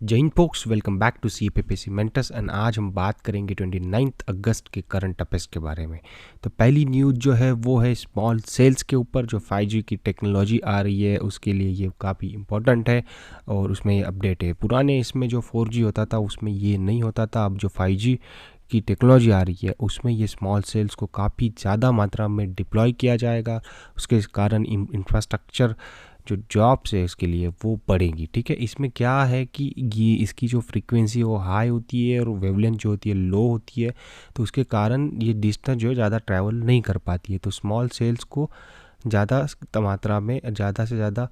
जय Hind folks, welcome back to CPPC mentors and आज हम बात करेंगे 29 अगस्त के करंट अफेयर्स के बारे में। तो पहली न्यूज़ जो है वो है स्मॉल सेल्स के ऊपर जो 5G की टेक्नोलॉजी आ रही है उसके लिए ये काफ़ी इम्पोर्टेंट है और उसमें ये अपडेट है। पुराने इसमें जो 4G होता था उसमें ये नहीं होता था, अब जो 5G की टेक्नोलॉजी आ रही है उसमें ये स्मॉल सेल्स को काफ़ी ज़्यादा मात्रा में डिप्लॉय किया जाएगा। उसके कारण इंफ्रास्ट्रक्चर जो जॉब्स है इसके लिए वो बढ़ेंगी। ठीक है, इसमें क्या है कि ये इसकी जो फ्रीक्वेंसी वो हाई होती है और वेवलेंथ जो होती है लो होती है, तो उसके कारण ये डिस्टेंस जो है ज़्यादा ट्रैवल नहीं कर पाती है। तो स्मॉल सेल्स को ज़्यादा मात्रा में ज़्यादा से ज़्यादा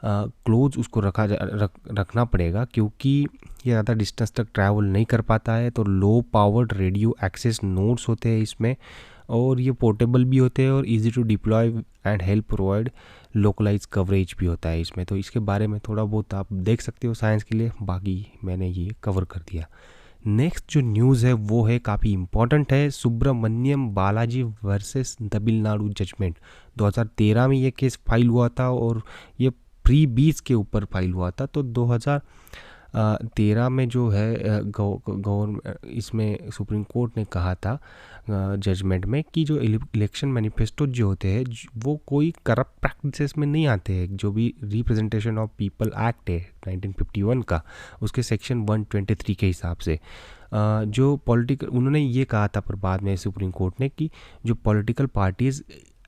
क्लोज उसको रखना पड़ेगा, क्योंकि ये ज़्यादा डिस्टेंस तक ट्रैवल नहीं कर पाता है। तो low powered radio access nodes होते हैं इसमें, और ये पोर्टेबल भी होते हैं और easy to deploy and help provide localise coverage भी होता है इसमें। तो इसके बारे में थोड़ा बहुत आप देख सकते हो साइंस के लिए, बाकी मैंने ये कवर कर दिया। नेक्स्ट जो न्यूज़ है वो है काफ़ी इम्पॉर्टेंट है, सुब्रमण्यम बालाजी वर्सेस तमिलनाडु जजमेंट। 2013 में ये केस फाइल हुआ था और ये फ्री बीज के ऊपर फाइल हुआ था। तो 2013 में जो है गवर्नमेंट इसमें सुप्रीम कोर्ट ने कहा था जजमेंट में कि जो इलेक्शन मैनिफेस्टो जो होते हैं वो कोई करप्ट प्रैक्टिसेस में नहीं आते हैं। जो भी रिप्रेजेंटेशन ऑफ पीपल एक्ट है 1951 का, उसके सेक्शन 123 के हिसाब से जो पॉलिटिकल, उन्होंने ये कहा था पर बाद में सुप्रीम कोर्ट ने कि जो पॉलिटिकल पार्टीज़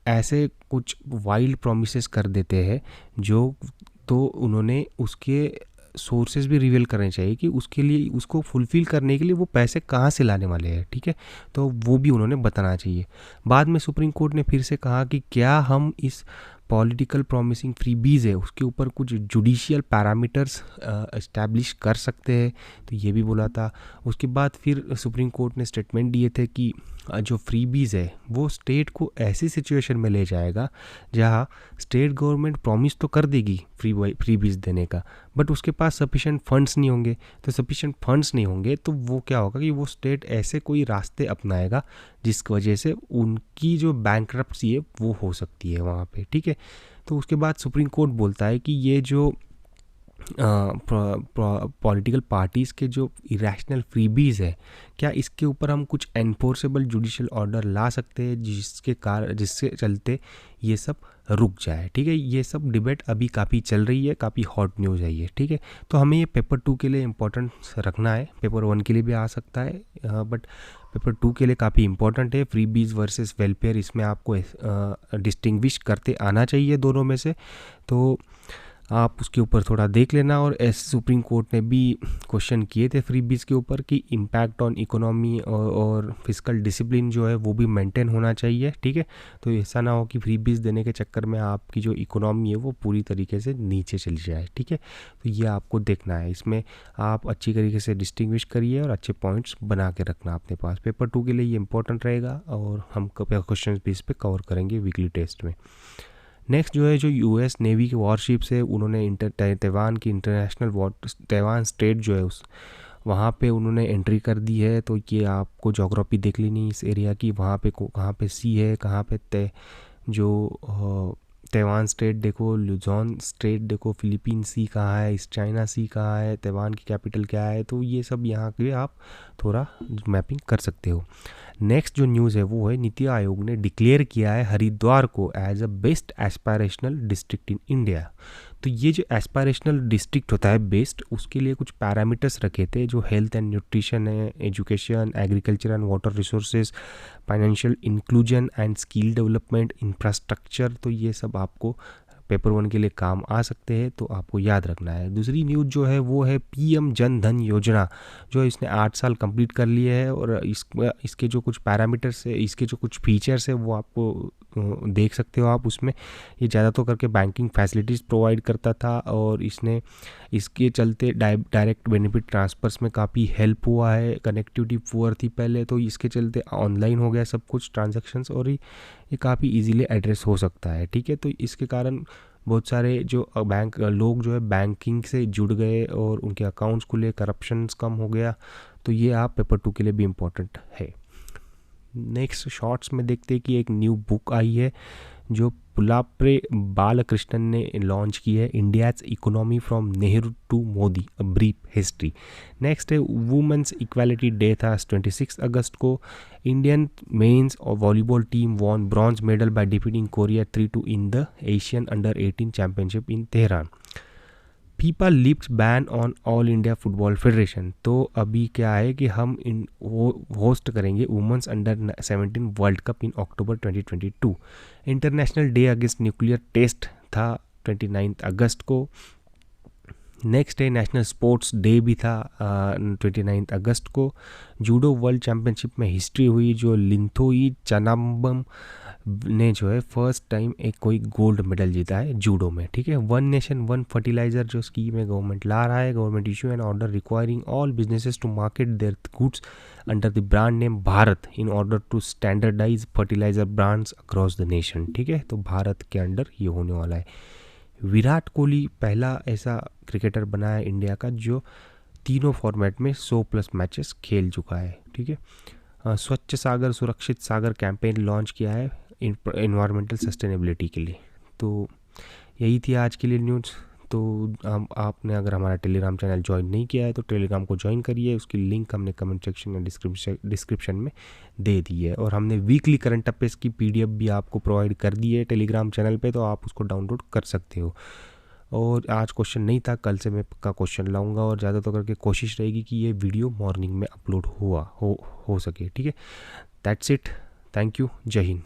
ऐसे कुछ वाइल्ड प्रोमिसेस कर देते हैं जो, तो उन्होंने उसके सोर्सेज भी रिवील करने चाहिए कि उसके लिए उसको फुलफ़िल करने के लिए वो पैसे कहाँ से लाने वाले हैं। ठीक है, तो वो भी उन्होंने बताना चाहिए। बाद में सुप्रीम कोर्ट ने फिर से कहा कि क्या हम इस पॉलिटिकल प्रॉमिसिंग फ्रीबीज़ है उसके ऊपर कुछ जुडिशियल पैरामीटर्स इस्टेब्लिश कर सकते हैं, तो ये भी बोला था। उसके बाद फिर सुप्रीम कोर्ट ने स्टेटमेंट दिए थे कि जो फ्रीबीज़ है वो स्टेट को ऐसी सिचुएशन में ले जाएगा जहाँ स्टेट गवर्नमेंट प्रॉमिस तो कर देगी फ्रीबीज़ देने का, बट उसके पास सफिशिएंट फंड्स नहीं होंगे। तो सफिशिएंट फंड्स नहीं होंगे तो वो क्या होगा कि वो स्टेट ऐसे कोई रास्ते अपनाएगा जिस वजह से उनकी जो बैंक्रप्सी है वो हो सकती है वहाँ पे। ठीक है, तो उसके बाद सुप्रीम कोर्ट बोलता है कि ये जो पॉलिटिकल पार्टीज़ के जो इरेशनल फ्रीबीज़ है, क्या इसके ऊपर हम कुछ एनफोर्सेबल जुडिशियल ऑर्डर ला सकते हैं जिससे चलते ये सब रुक जाए। ठीक है, ये सब डिबेट अभी काफ़ी चल रही है, काफ़ी हॉट न्यूज़ है ये। ठीक है, तो हमें ये पेपर 2 के लिए इम्पोर्टेंट रखना है, पेपर 1 के लिए भी आ सकता है बट पेपर 2 के लिए काफ़ी इंपॉर्टेंट है। फ्रीबीज़ वर्सेस वेलफेयर, इसमें आपको डिस्टिंग्विश करते आना चाहिए दोनों में से, तो आप उसके ऊपर थोड़ा देख लेना। और सुप्रीम कोर्ट ने भी क्वेश्चन किए थे फ्रीबीज़ के ऊपर कि इम्पैक्ट ऑन इकोनॉमी और फिजिकल डिसिप्लिन जो है वो भी मेंटेन होना चाहिए। ठीक है, तो ऐसा ना हो कि फ्रीबीज़ देने के चक्कर में आपकी जो इकोनॉमी है वो पूरी तरीके से नीचे चली जाए। ठीक है, तो ये आपको देखना है, इसमें आप अच्छी तरीके से डिस्टिंग्विश करिए और अच्छे पॉइंट्स बना के रखना अपने पास। पेपर 2 के लिए ये इंपॉर्टेंट रहेगा और हम क्वेश्चन भी इस पर कवर करेंगे वीकली टेस्ट में। नेक्स्ट जो है, जो US नेवी की वॉरशिप्स है उन्होंने तैवान की इंटरनेशनल तैवान स्टेट जो है उस वहाँ पे उन्होंने एंट्री कर दी है। तो ये आपको जोग्राफी देख लेनी इस एरिया की, वहाँ पे कहाँ पे सी है, कहाँ पे जो तैवान स्टेट देखो, लुजॉन स्टेट देखो, फिलीपीन सी कहाँ है, इस चाइना सी कहाँ है, तैवान की कैपिटल क्या है, तो ये सब यहाँ के आप थोड़ा मैपिंग कर सकते हो। नेक्स्ट जो न्यूज़ है वो है, नीति आयोग ने डिक्लेयर किया है हरिद्वार को as a best aspirational district in India. तो ये जो एस्पायरेशनल डिस्ट्रिक्ट होता है बेस्ट, उसके लिए कुछ पैरामीटर्स रखे थे जो हेल्थ एंड न्यूट्रिशन है, education, agriculture and water resources, financial inclusion and skill development, infrastructure. तो ये सब आपको पेपर 1 के लिए काम आ सकते हैं, तो आपको याद रखना है। दूसरी न्यूज़ जो है वो है PM जन धन योजना, जो इसने 8 साल कंप्लीट कर लिए है और इसके जो कुछ पैरामीटर्स है, इसके जो कुछ फीचर्स है वो आपको देख सकते हो आप उसमें। ये ज़्यादा तो करके बैंकिंग फैसिलिटीज़ प्रोवाइड करता था और इसके चलते डायरेक्ट बेनिफिट ट्रांसफर्स में काफ़ी हेल्प हुआ है। कनेक्टिविटी पुअर थी पहले, तो इसके चलते ऑनलाइन हो गया सब कुछ ट्रांजैक्शंस, और ये काफ़ी इजीली एड्रेस हो सकता है। ठीक है, तो इसके कारण बहुत सारे जो बैंक लोग जो है बैंकिंग से जुड़ गए और उनके अकाउंट्स खुले, करप्शंस कम हो गया। तो ये आप पेपर 2 के लिए भी इम्पोर्टेंट है। नेक्स्ट शॉर्ट्स में देखते हैं कि एक न्यू बुक आई है जो पुलाप्रे बालकृष्णन ने लॉन्च की है, India's economy from Nehru to Modi a brief history. Next है वुमेंस इक्वालिटी डे था 26 अगस्त को। इंडियन मेंस और volleyball team won bronze medal by defeating Korea 3-2 in the Asian under 18 championship in Tehran. FIFA lifts ban on all India football federation. तो अभी क्या है कि हम होस्ट करेंगे women's under 17 world cup in October 2022। International day against nuclear test था 29 अगस्त को। Next day national sports day भी था 29 अगस्त को। जूडो वर्ल्ड चैम्पियनशिप में हिस्ट्री हुई, जो लिंथोई चनाम्बम ने जो है फर्स्ट टाइम एक कोई गोल्ड मेडल जीता है जूडो में, ठीक है। वन नेशन वन फर्टिलाइजर जो स्कीम है गवर्नमेंट ला रहा है। Government issue an order requiring all businesses to market their goods under the brand name Bharat in order to standardise fertiliser brands across the nation, ठीक है। तो भारत के अंडर ये होने वाला है। विराट कोहली पहला ऐसा क्रिकेटर बना है इंडिया का जो तीनों फॉर्मेट में 100+ मैचेस खेल चुका है, ठीक है। स्वच्छ सागर सुरक्षित सागर कैंपेन लॉन्च किया है इन्वायरमेंटल सस्टेनेबिलिटी के लिए। तो यही थी आज के लिए न्यूज़। तो आपने अगर हमारा टेलीग्राम चैनल ज्वाइन नहीं किया है तो टेलीग्राम को ज्वाइन करिए, उसकी लिंक हमने कमेंट सेक्शन या डिस्क्रिप्शन में दे दी है। और हमने वीकली करंट अफेयर्स की PDF भी आपको प्रोवाइड कर दी है टेलीग्राम चैनल पे, तो आप उसको डाउनलोड कर सकते हो। और आज क्वेश्चन नहीं था, कल से मैं पक्का क्वेश्चन लाऊंगा और ज़्यादा तो करके कोशिश रहेगी कि ये वीडियो मॉर्निंग में अपलोड हो सके, ठीक है। दैट्स इट, थैंक यू, जय हिंद।